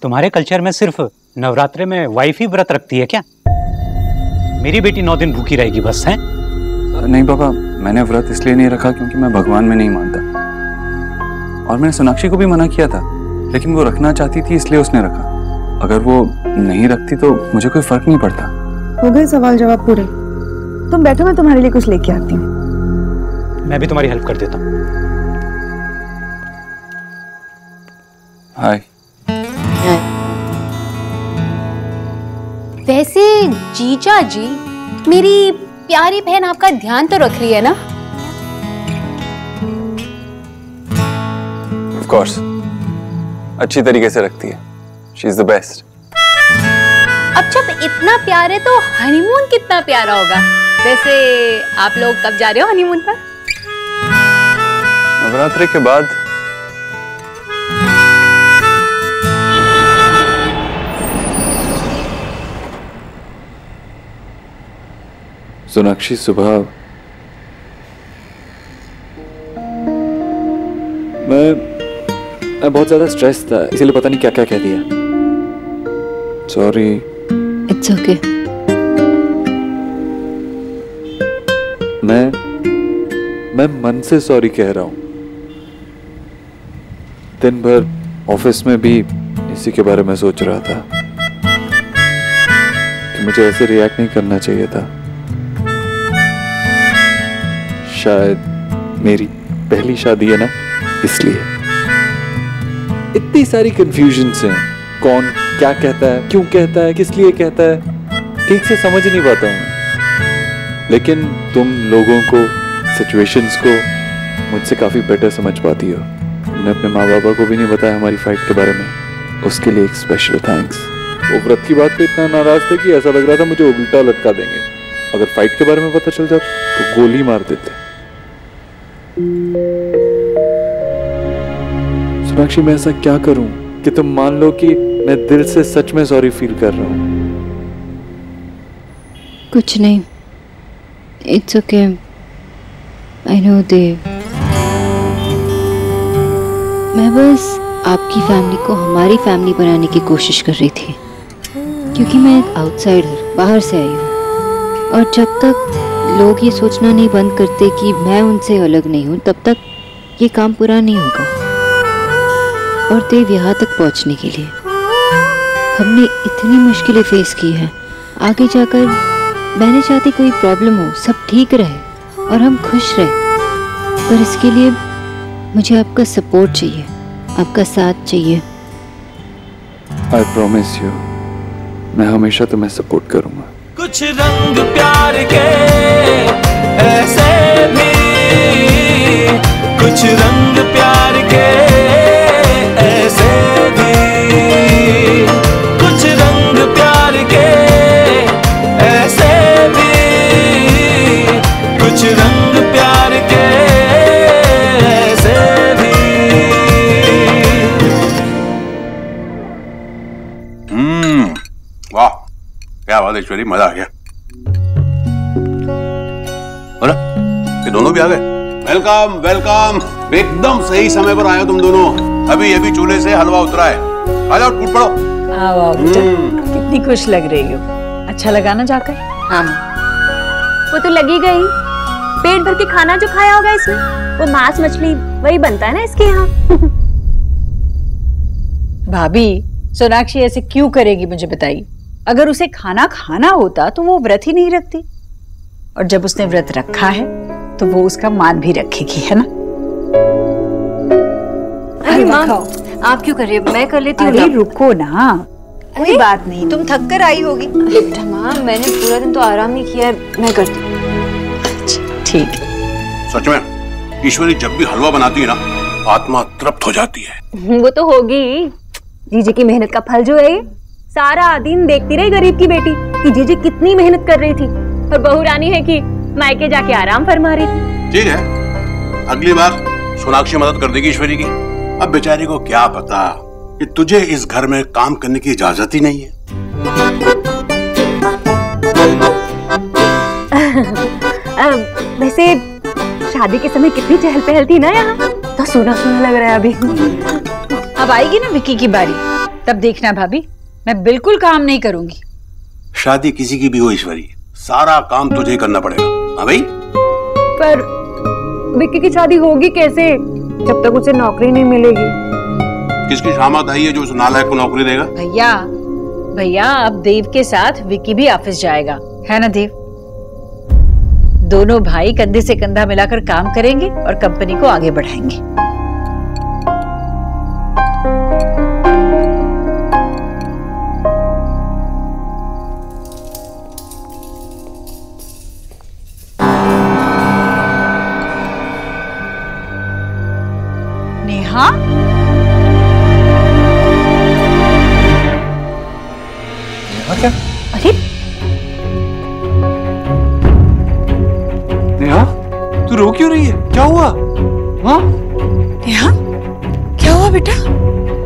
तुम्हारे कल्चर में सिर्फ नवरात्रे में वाइफ ही व्रत रखती है क्या? मेरी बेटी 9 दिन भूखी रहेगी बस, है? नहीं पापा, मैंने व्रत इसलिए नहीं रखा क्योंकि मैं भगवान में नहीं मानता, और मैंने सोनाक्षी को भी मना किया था, लेकिन वो रखना चाहती थी इसलिए उसने रखा। अगर वो नहीं रखती तो मुझे कोई फर्क नहीं पड़ता। हो गए सवाल जवाब पूरे? तुम बैठो, मैं तुम्हारे लिए कुछ लेके आती हूँ। मैं भी तुम्हारी हेल्प कर देता हूँ। हाय। वैसे जीजा जी, मेरी प्यारी बहन आपका ध्यान तो रख रही है ना? Of course, अच्छी तरीके से रखती है। She is the best. अब जब इतना प्यार है तो हनीमून कितना प्यारा होगा। वैसे आप लोग कब जा रहे हो हनीमून पर? नवरात्रि के बाद। सोनाक्षी, सुबह मैं बहुत ज्यादा स्ट्रेस था, इसीलिए पता नहीं क्या क्या कह दिया। सॉरी। It's okay. मैं मन से सॉरी कह रहा हूं। दिन भर ऑफिस में भी इसी के बारे में सोच रहा था कि मुझे ऐसे रिएक्ट नहीं करना चाहिए था। शायद मेरी पहली शादी है ना, इसलिए इतनी सारी कंफ्यूजन्स हैं। कौन क्या कहता है, क्यों कहता है, किस लिए कहता है, ठीक से समझ नहीं पाता हूं। लेकिन तुम लोगों को, सिचुएशंस को मुझसे काफी बेटर समझ पाती हो। तुमने अपने माँ बाबा को भी नहीं बताया हमारी फाइट के बारे में, उसके लिए एक स्पेशल थैंक्स। वो व्रत की बात पे इतना नाराज थे कि ऐसा लग रहा था मुझे उल्टा लटका देंगे। अगर फाइट के बारे में पता चल जाता तो गोली मार देते। सोनाक्षी, मैं ऐसा क्या करूं कि तुम मान लो कि मैं दिल से सच में सॉरी फील कर रहा हूं? कुछ नहीं, इट्स ओके। आई नो देव, मैं बस आपकी फैमिली को हमारी फैमिली बनाने की कोशिश कर रही थी, क्योंकि मैं एक आउटसाइडर, बाहर से आई हूँ। और जब तक लोग ये सोचना नहीं बंद करते कि मैं उनसे अलग नहीं हूँ, तब तक ये काम पूरा नहीं होगा। और देव, यहाँ तक पहुँचने के लिए हमने इतनी मुश्किलें फेस की हैं। आगे जाकर मैं नहीं चाहती कोई प्रॉब्लम हो, सब ठीक रहे और हम खुश रहे। पर इसके लिए मुझे आपका सपोर्ट चाहिए, आपका साथ चाहिए। I promise you, मैं हमेशा तुम्हें सपोर्ट करूंगा। कुछ रंग प्यार के ऐसे भी, कुछ रंग प्यार के ऐसे भी, कुछ रंग प्यार के ऐसे भी, कुछ रंग प्यार के ऐसे भी। वाह, क्या बात ईश्वरी, मजा आ गया। अरे ये दोनों भी आ गए। वेलकम वेलकम, एकदम सही समय पर आए हो तुम दोनों। अभी चूल्हे से हलवा उतरा है। आ जाओ, टूट पड़ो। आओ आओ बेटा, कितनी खुश लग रही हो। अच्छा लगा ना जाकर? हाँ वो तो लगी गई। पेट भर के खाना जो खाया होगा इसमें, वो मांस मछली वही बनता है ना इसके यहाँ। भाभी, सोनाक्षी ऐसे क्यों करेगी मुझे बताइए। अगर उसे खाना खाना होता तो वो व्रत ही नहीं रखती, और जब उसने व्रत रखा है तो वो उसका मान भी रखेगी, है ना? अरे माँ, आप क्यों कर रही हो? मैं कर लेती हूँ। अरे रुको ना, कोई बात नहीं, तुम थक कर आई होगी। माँ, मैंने पूरा दिन तो आराम नहीं किया है, मैं करती हूँ। अच्छा ठीक है। सच में ईश्वरी जब भी हलवा बनाती है ना, आत्मा तृप्त हो जाती है। वो तो होगी। जीजे की मेहनत का फल जो है, सारा दिन देखती रही गरीब की बेटी कि जीजे कितनी मेहनत कर रही थी, और बहू रानी है कि मायके जाके आराम फरमा रही थी। ठीक है, अगली बार सोनाक्षी मदद कर देगी ईश्वरी की। अब बेचारी को क्या पता कि तुझे इस घर में काम करने की इजाजत ही नहीं है। वैसे शादी के समय कितनी चहल पहल थी ना यहाँ, तो सोना सोना लग रहा है अभी। अब आएगी ना विक्की की बारी, तब देखना भाभी, मैं बिल्कुल काम नहीं करूंगी। शादी किसी की भी हो ईश्वरी, सारा काम तुझे ही करना पड़ेगा। हाँ भाई। पर विक्की की शादी होगी कैसे जब तक उसे नौकरी नहीं मिलेगी? किसकी शामत आई है जो उस नालायक को नौकरी देगा? भैया अब देव के साथ विक्की भी ऑफिस जाएगा, है ना देव? दोनों भाई कंधे से कंधा मिलाकर काम करेंगे और कंपनी को आगे बढ़ाएंगे। नेहा, क्या? अरे नेहा, तू रो क्यों रही है? क्या हुआ? हाँ? नेहा, क्या हुआ बेटा?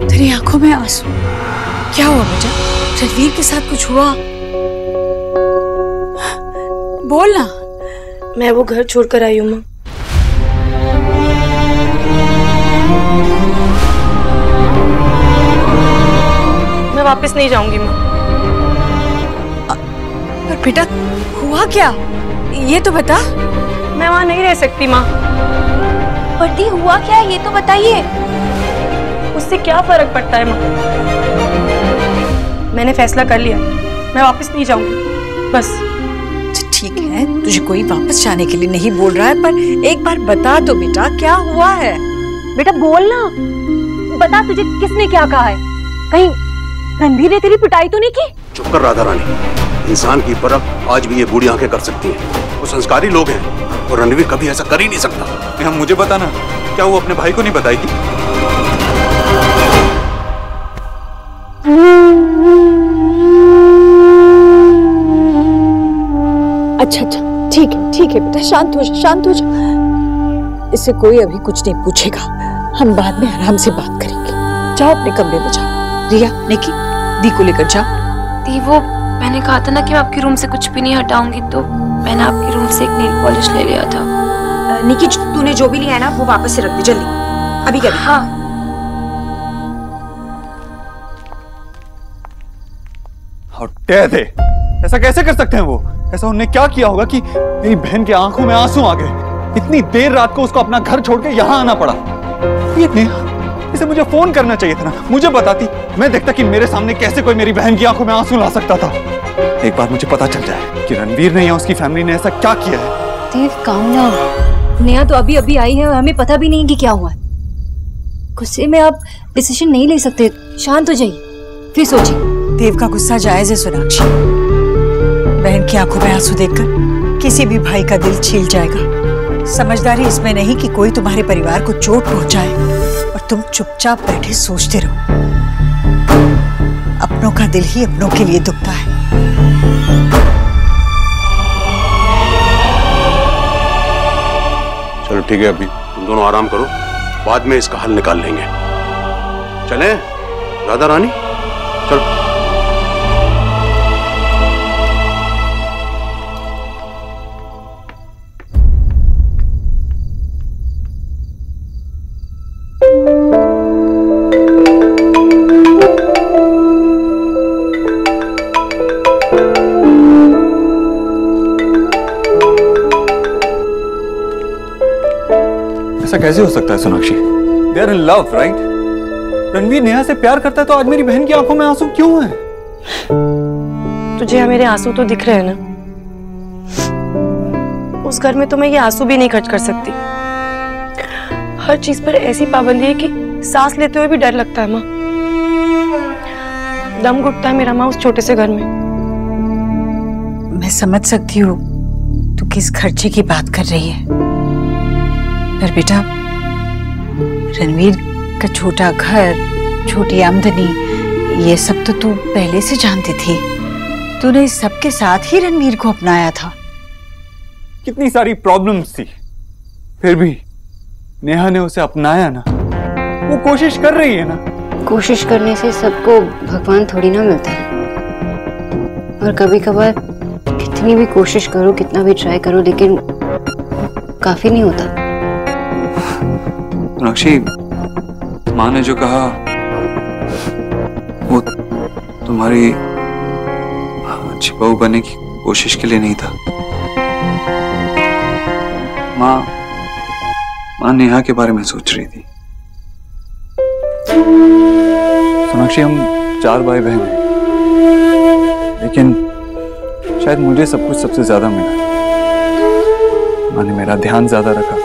तेरी आंखों में आंसू, क्या हुआ बेटा? रणवीर के साथ कुछ हुआ? बोल ना। मैं वो घर छोड़कर आई हूँ माँ। मैं वापस नहीं जाऊंगी माँ। पर बेटा हुआ क्या, ये तो बता। मैं वहां नहीं रह सकती माँ। पति हुआ क्या है ये तो बताइए। उससे क्या फर्क पड़ता है माँ? मैंने फैसला कर लिया, मैं वापस नहीं जाऊंगी बस। ठीक है, तुझे कोई वापस जाने के लिए नहीं बोल रहा है, पर एक बार बता दो बेटा, क्या हुआ है? बेटा बोल ना, बता तुझे किसने क्या कहा है? कहीं रणवीर ने तेरी पिटाई तो नहीं की? चुप कर राधा रानी, इंसान की परख आज भी ये बूढ़ी आंखें कर सकती हैं। वो संस्कारी लोग हैं और रणवीर कभी ऐसा कर ही नहीं सकता। नेहा, मुझे बताना, क्या वो अपने भाई को नहीं बताएगी? अच्छा ठीक है बेटा, शांत हो जा। इससे कोई अभी कुछ नहीं पूछेगा, हम बाद में आराम से बात करेंगे। जाओ अपने कमरे में जाओ। रिया, निकी, दी को लेकर जाओ। दी, वो मैंने कहा था ना कि मैं आपके रूम से कुछ भी नहीं हटाऊंगी, तो मैंने आपके रूम से एक नेल पॉलिश ले लिया था। निकी, तूने जो भी लिया है ना वो वापस से रख दे जल्दी, अभी कर। हाँ। How dare they? ऐसा कैसे कर सकते हैं वो? ऐसा उन्होंने क्या किया होगा कि मेरी बहन की आंखों में आंसू आ गए? इतनी देर रात को उसको अपना घर छोड़ के यहाँ आना पड़ा। ये नेहा, इसे मुझे फोन करना चाहिए था ना, मुझे बताती, मैं देखता कि मेरे सामने कैसे कोई मेरी बहन की आंखों में आंसू ला सकता था। एक बार मुझे पता चल जाए कि रणवीर ने या उसकी फैमिली ने ऐसा क्या किया है। देव काम डाउन। नेहा तो अभी आई है और हमें पता भी नहीं कि क्या हुआ है। गुस्से में आप डिसीजन नहीं ले सकते, शांत हो जाइए, फिर सोचिए। देव का गुस्सा जायज है सोनाक्षी, बहन की आंखों में आंसू देखकर किसी भी भाई का दिल छील जाएगा। समझदारी इसमें नहीं कि कोई तुम्हारे परिवार को चोट पहुंचाए और तुम चुपचाप बैठे सोचते रहो। अपनों का दिल ही अपनों के लिए दुखता है। चलो ठीक है, अभी तुम दोनों आराम करो, बाद में इसका हल निकाल लेंगे। चलें राधा रानी, चलो। ऐसा कैसे हो सकता है Sonakshi? They are in love, right? Ranveer Neha से प्यार करता है तो आज मेरी बहन की आंखों में आंसू क्यों हैं? तुझे यहाँ मेरे आंसू तो दिख रहे हैं ना? उस घर में तो मैं ये आंसू भी नहीं खर्च कर सकती। हर चीज पर ऐसी पाबंदी है कि सांस लेते हुए भी डर लगता है माँ। दम घुटता है मेरा माँ उस छोटे से घर में। मैं समझ सकती हूँ तू किस खर्चे की बात कर रही है, पर बेटा रणवीर का छोटा घर, छोटी आमदनी, ये सब तो तू पहले से जानती थी। तूने इस सब के साथ ही रणवीर को अपनाया था। कितनी सारी प्रॉब्लम्स थी, फिर भी नेहा ने उसे अपनाया ना। वो कोशिश कर रही है ना। कोशिश करने से सबको भगवान थोड़ी ना मिलता है, और कभी कभार कितनी भी कोशिश करो, कितना भी ट्राई करो, लेकिन काफी नहीं होता। सोनाक्षी, माँ ने जो कहा वो तुम्हारी अच्छी बहू बनने की कोशिश के लिए नहीं था। माँ नेहा के बारे में सोच रही थी। सोनाक्षी, हम 4 भाई बहन हैं, लेकिन शायद मुझे सब कुछ सबसे ज्यादा मिला। माँ ने मेरा ध्यान ज्यादा रखा,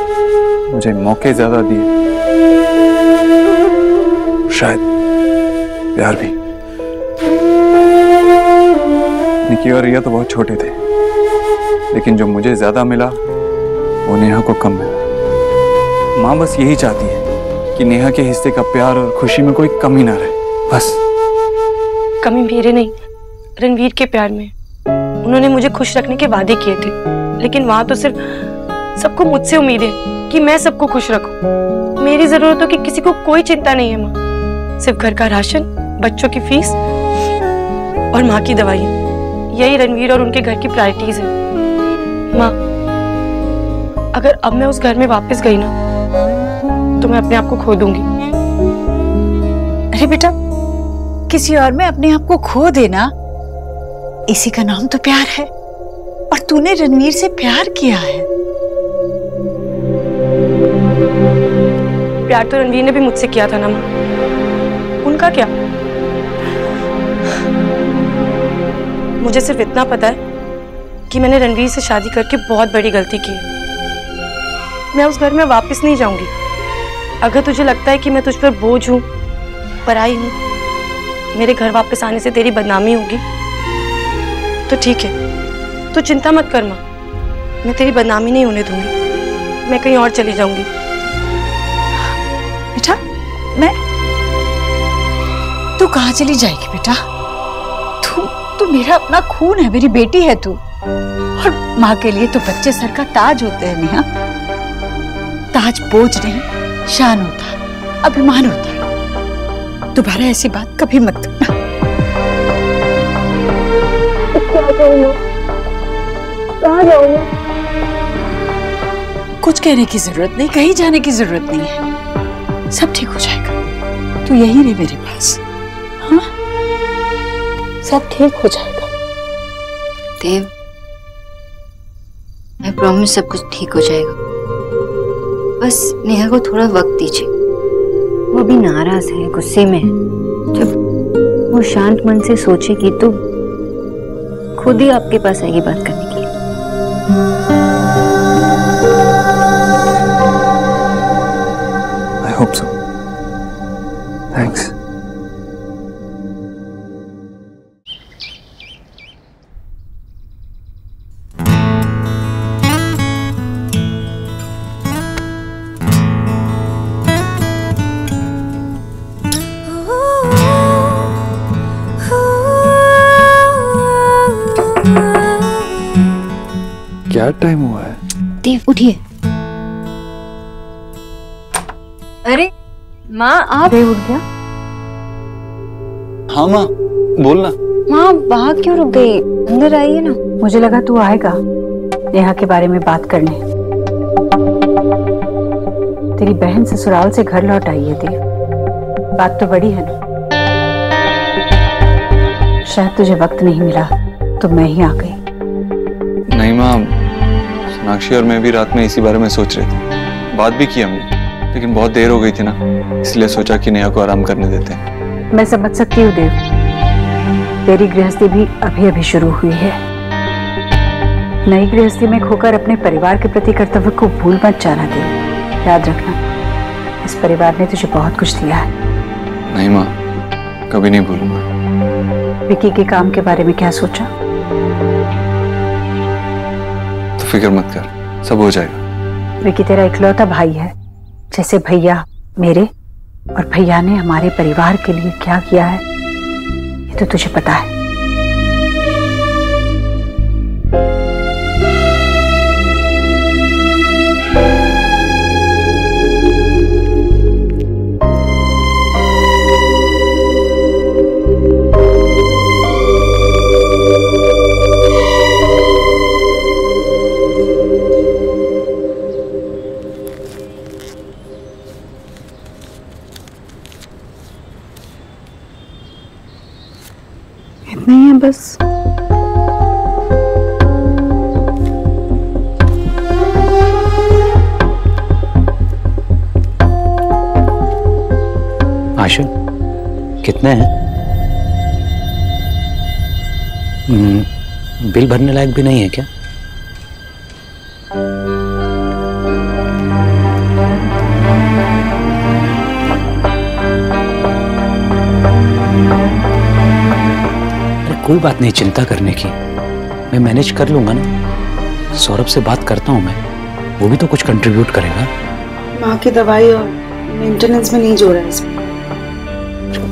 मुझे मौके ज्यादा दिए, शायद प्यार भी। निकी और रिया तो बहुत छोटे थे, लेकिन जो मुझे ज्यादा मिला वो नेहा को कम मिला। माँ बस यही चाहती है कि नेहा के हिस्से का प्यार और खुशी में कोई कमी ना रहे, बस। कमी मेरे नहीं, रणवीर के प्यार में। उन्होंने मुझे खुश रखने के वादे किए थे, लेकिन वहां तो सिर्फ सबको मुझसे उम्मीद है कि मैं सबको खुश रखूं। मेरी जरूरतों की किसी को कोई चिंता नहीं है माँ। सिर्फ घर का राशन, बच्चों की फीस और माँ की दवाइयाँ, यही रणवीर और उनके घर की प्रायोरिटीज है। माँ, अगर अब मैं उस घर में वापस गई ना, तो मैं अपने आप को खो दूंगी। अरे बेटा, किसी और में अपने आप को खो देना, इसी का नाम तो प्यार है। और तूने रणवीर से प्यार किया है। प्यार तो रणवीर ने भी मुझसे किया था ना माँ, उनका क्या? मुझे सिर्फ इतना पता है कि मैंने रणवीर से शादी करके बहुत बड़ी गलती की है। मैं उस घर में वापस नहीं जाऊंगी। अगर तुझे लगता है कि मैं तुझ पर बोझ हूं, पराई हूं, मेरे घर वापस आने से तेरी बदनामी होगी, तो ठीक है, तू चिंता मत कर माँ, मैं तेरी बदनामी नहीं होने दूंगी। मैं कहीं और चली जाऊंगी। बेटा, तू कहाँ चली जाएगी बेटा? तू मेरा अपना खून है, मेरी बेटी है तू। और माँ के लिए तो बच्चे सर का ताज होते हैं नेहा। ताज बोझ नहीं, शान होता है, अभिमान होता है। दोबारा ऐसी बात कभी मत करना। कहाँ जाऊँ मैं? कुछ कहने की जरूरत नहीं, कहीं जाने की जरूरत नहीं है। सब ठीक हो जाएगा, तू यही रहे मेरे पास। हाँ, सब ठीक हो जाएगा। देव, मैं प्रॉमिस सब कुछ ठीक हो जाएगा। बस नेहा को थोड़ा वक्त दीजिए। वो भी नाराज है, गुस्से में है। जब वो शांत मन से सोचेगी तो खुद ही आपके पास आएगी बात करने के लिए। I hope so. Thanks. क्या टाइम हुआ है? देव, उठिए। अरे माँ, आप देव उठ गया? हाँ माँ, बोलना। माँ वहाँ क्यों रुक गई? अंदर आइए ना। मुझे लगा तू आएगा नेहा के बारे में बात करने। तेरी बहन ससुराल से घर लौट आई है देव। बात तो बड़ी है ना। शायद तुझे वक्त नहीं मिला तो मैं ही आ गई। नहीं माँ, सोनाक्षी और मैं भी रात में इसी बारे में सोच रहे थे। बात भी की हमने, लेकिन बहुत देर हो गई थी ना, इसलिए सोचा कि नेहा को आराम करने देते हैं। मैं समझ सकती हूँ देव, तेरी गृहस्थी भी अभी अभी शुरू हुई है। नई गृहस्थी में खोकर अपने परिवार के प्रति कर्तव्य को भूल मत जाना देव। याद रखना, इस परिवार ने तुझे बहुत कुछ दिया है। नहीं माँ, कभी नहीं भूलूंगा। विकी के काम के बारे में क्या सोचा? तो फिक्र मत कर, सब हो जाएगा। विकी तेरा इकलौता भाई है। जैसे भैया मेरे और भैया ने हमारे परिवार के लिए क्या किया है, ये तो तुझे पता है। इतना ही है बस। आशु, कितने हैं? बिल भरने लायक भी नहीं है क्या? अरे कोई बात नहीं, चिंता करने की, मैं मैनेज कर लूंगा ना। सौरभ से बात करता हूं मैं, वो भी तो कुछ कंट्रीब्यूट करेगा। माँ की दवाई और मेंटेनेंस में नहीं जोड़ा है इसमें।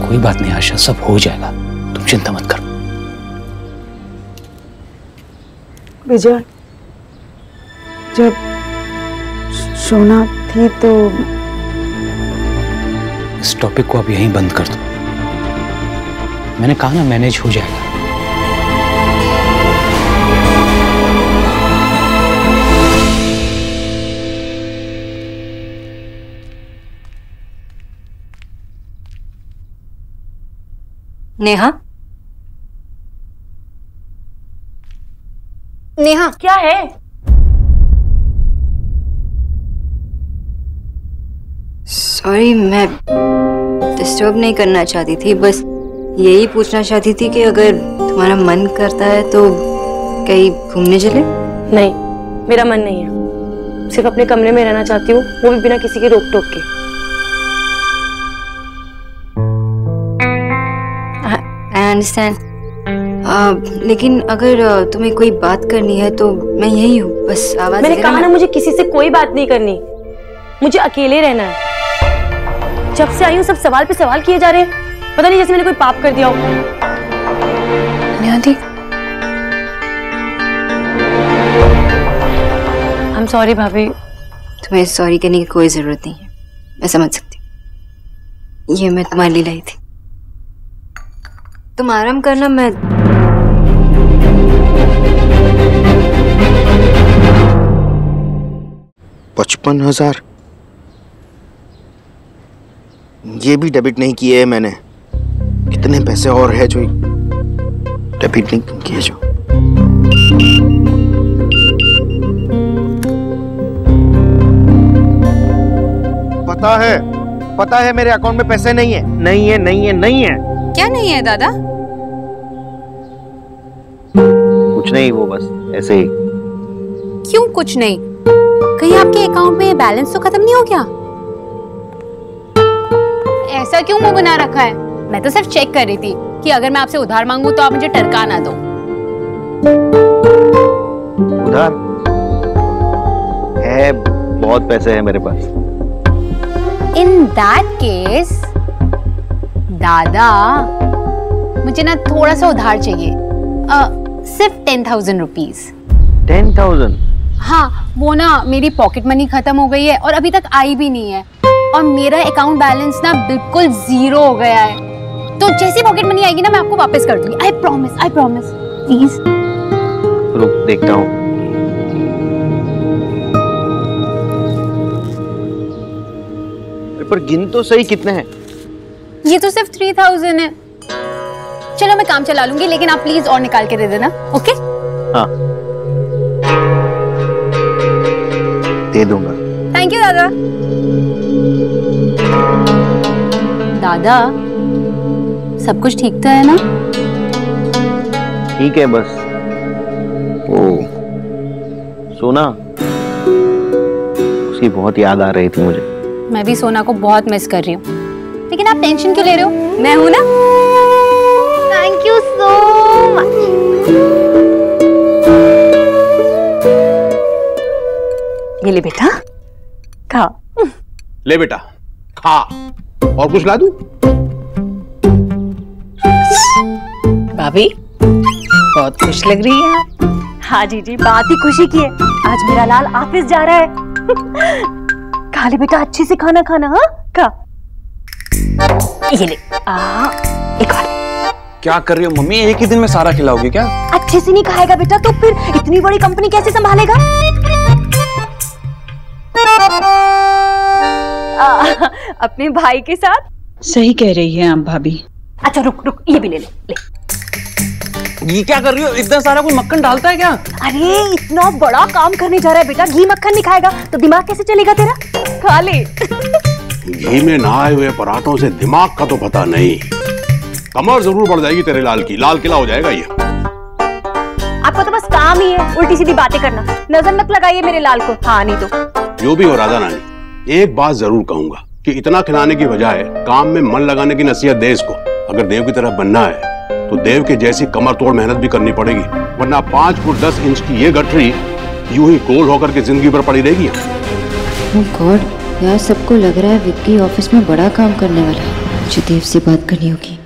कोई बात नहीं आशा, सब हो जाएगा, तुम चिंता मत करो। विजय, जब सोना थी तो इस टॉपिक को अब यहीं बंद कर दो। मैंने कहा ना, मैनेज हो जाएगा। नेहा, नेहा क्या है? सॉरी, मैं डिस्टर्ब नहीं करना चाहती थी, बस यही पूछना चाहती थी कि अगर तुम्हारा मन करता है तो कहीं घूमने चले। नहीं, मेरा मन नहीं है, सिर्फ अपने कमरे में रहना चाहती हूँ, वो भी बिना किसी के रोक टोक के। आई अंडरस्टैंड, लेकिन अगर तुम्हें कोई बात करनी है तो मैं यही हूँ, बस आवाज। मैंने कहा ना, मुझे किसी से कोई बात नहीं करनी, मुझे अकेले रहना है। जब से आई हूँ सब सवाल पे सवाल किए जा रहे हैं, पता नहीं जैसे मैंने कोई पाप कर दिया हो। I'm sorry भाभी। तुम्हें सॉरी करने की कोई जरूरत नहीं है, मैं समझ सकती हूँ। ये मैं तुम्हारे लिए लाई थी, तुम आराम करना। मैं 55,000 ये भी डेबिट नहीं किए हैं मैंने। कितने पैसे और है जो डेबिट नहीं किए जो। पता है मेरे अकाउंट में पैसे नहीं है, नहीं है, नहीं है, नहीं है। क्या नहीं है दादा? कुछ नहीं, वो बस ऐसे ही। क्यों कुछ नहीं? कहीं आपके अकाउंट में बैलेंस तो खत्म नहीं हो गया? ऐसा क्यों मुंह बना रखा है? मैं तो सिर्फ चेक कर रही थी कि अगर मैं आपसे उधार मांगू तो आप मुझे टरका ना दो। उधार है, बहुत पैसे हैं मेरे पास। इन दैट केस दादा, मुझे ना थोड़ा सा उधार चाहिए, सिर्फ 10,000 रुपीज। 10,000? हाँ, वो ना मेरी पॉकेट मनी खत्म हो गई है और अभी तक आई भी नहीं है, और मेरा अकाउंट बैलेंस ना बिल्कुल 0 हो गया है। तो जैसी पॉकेट मनी आएगी ना, मैं आपको वापस कर दूंगी। I promise, please. रुक, देखता हूँ। पर गिन तो सही, कितने हैं? ये तो सिर्फ 3,000 है। चलो मैं काम चला लूंगी, लेकिन आप प्लीज और निकाल के दे देना, ओके? हाँ, दे दूंगा। थैंक यू दादा। दादा, सब कुछ ठीक तो है ना? ठीक है, बस वो सोना, उसकी बहुत याद आ रही थी मुझे। मैं भी सोना को बहुत मिस कर रही हूँ, लेकिन आप टेंशन क्यों ले रहे हो? मैं हूं ना। Thank you so much. ये ले बेटा, खा। ले बेटा, खा। और कुछ ला दूं? भाभी, बहुत खुश लग रही है आप। हाँ जी, बात ही खुशी की है। आज मेरा लाल ऑफिस जा रहा है। खा ले बेटा, अच्छे से खाना खाना। हाँ, खा। ये ले, एक और। क्या कर रही हो मम्मी? एक ही दिन में सारा खिलाओगी क्या? अच्छे से नहीं खाएगा बेटा तो फिर इतनी बड़ी कंपनी कैसे संभालेगा? अपने भाई के साथ। सही कह रही है आप भाभी। अच्छा रुक, ये भी ले ले। ये क्या कर रही हो? इतना सारा कोई मक्खन डालता है क्या? अरे इतना बड़ा काम करने जा रहा है बेटा, घी मक्खन नहीं खाएगा तो दिमाग कैसे चलेगा तेरा? खा ले। घी में नहाए हुए पराठों से दिमाग का तो पता नहीं, कमर जरूर बढ़ जाएगी तेरे लाल की, लाल किला हो जाएगा ये। आपको तो बस काम ही है उल्टी सीधी बातें करना। नजर मत लगाइए मेरे लाल को। हाँ नहीं तो जो भी हो राधा रानी, एक बात जरूर कहूंगा कि इतना खिलाने की बजाय काम में मन लगाने की नसीहत दे इसको। अगर देव की तरह बनना है तो देव के जैसी कमर तोड़ मेहनत भी करनी पड़ेगी, वरना 5 फुट 10 इंच की ये गठरी यूं ही गोल होकर के जिंदगी भर पड़ी रहेगी। ओह गॉड, यार सबको लग रहा है विक्की ऑफिस में बड़ा काम करने वाला है। मुझे देव से बात करनी होगी।